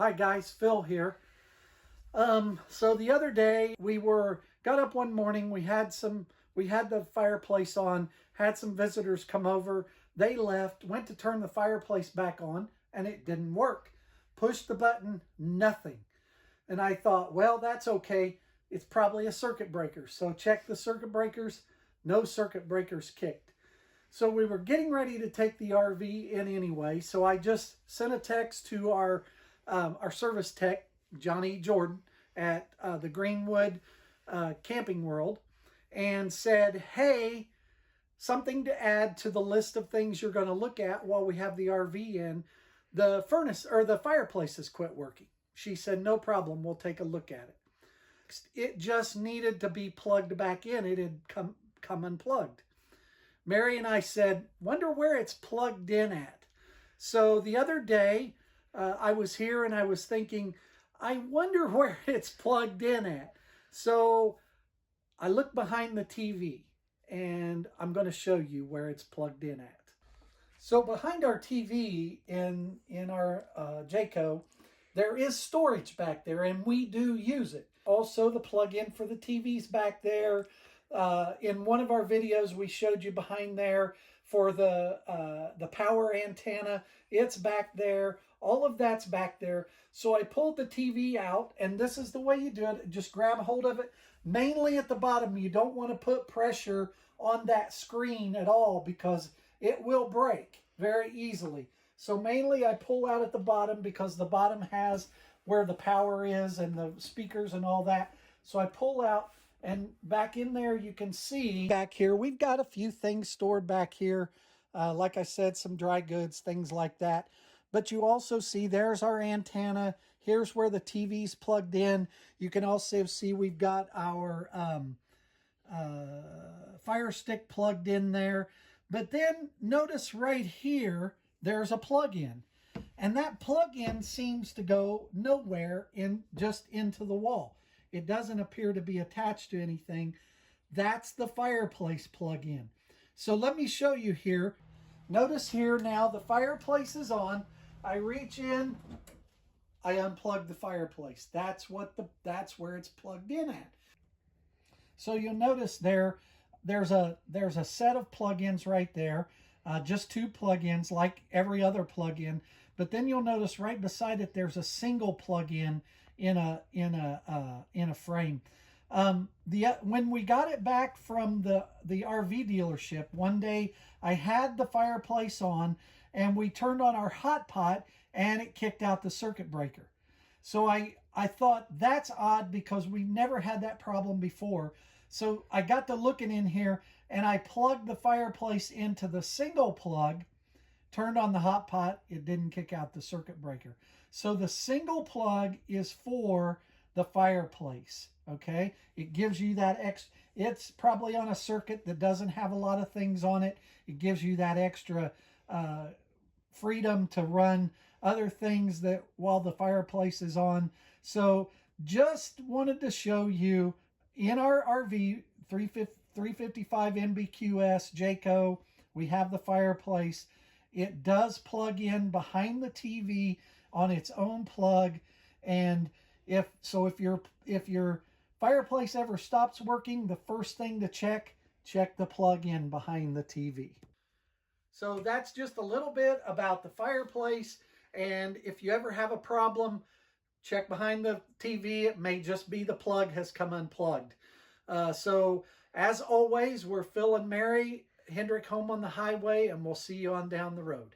Hi guys, Phil here. So the other day got up one morning, we had the fireplace on, had some visitors come over, they left, went to turn the fireplace back on and it didn't work. Pushed the button, nothing. And I thought, well, that's okay. It's probably a circuit breaker. So check the circuit breakers, no circuit breakers kicked. So we were getting ready to take the RV in anyway. So I just sent a text to our service tech, Johnny Jordan, at the Greenwood Camping World, and said, hey, something to add to the list of things you're going to look at while we have the RV in. The furnace or the fireplace has quit working. She said, no problem, we'll take a look at it. It just needed to be plugged back in. It had come unplugged. Mary and I said, wonder where it's plugged in at. So the other day, I was here and I was thinking, I wonder where it's plugged in at. So I looked behind the TV and I'm going to show you where it's plugged in at. So behind our TV in our Jayco, there is storage back there and we do use it. Also, the plug-in for the TV's back there. In one of our videos, we showed you behind there for the power antenna. It's back there. All of that's back there. So I pulled the TV out, and this is the way you do it. Just grab a hold of it. Mainly at the bottom, you don't want to put pressure on that screen at all because it will break very easily. So mainly I pull out at the bottom because the bottom has where the power is and the speakers and all that. So I pull out, and back in there you can see back here we've got a few things stored back here. Like I said, some dry goods, things like that. But you also see there's our antenna. Here's where the TV's plugged in. You can also see we've got our Fire Stick plugged in there. But then notice right here, there's a plug-in. And that plug-in seems to go nowhere, just into the wall. It doesn't appear to be attached to anything. That's the fireplace plug-in. So let me show you here. Notice here now the fireplace is on. I reach in, I unplug the fireplace. That's where it's plugged in at. So you'll notice there's a set of plug-ins right there. Just two plug-ins like every other plug-in. But then you'll notice right beside it there's a single plug-in in a frame. When we got it back from the RV dealership, one day I had the fireplace on and we turned on our hot pot and it kicked out the circuit breaker. So I thought that's odd because we've never had that problem before. So I got to looking in here and I plugged the fireplace into the single plug, turned on the hot pot, it didn't kick out the circuit breaker. So the single plug is for the fireplace, okay? It gives you that it's probably on a circuit that doesn't have a lot of things on it. It gives you that extra freedom to run other things that while the fireplace is on. So just wanted to show you in our RV 355 NBQS Jayco, we have the fireplace. It does plug in behind the TV on its own plug, and if your fireplace ever stops working, the first thing to check the plug in behind the TV. So that's just a little bit about the fireplace, and if you ever have a problem, check behind the TV. It may just be the plug has come unplugged. So as always, we're Phil and Mary, Hendrick Home on the Highway, and we'll see you on down the road.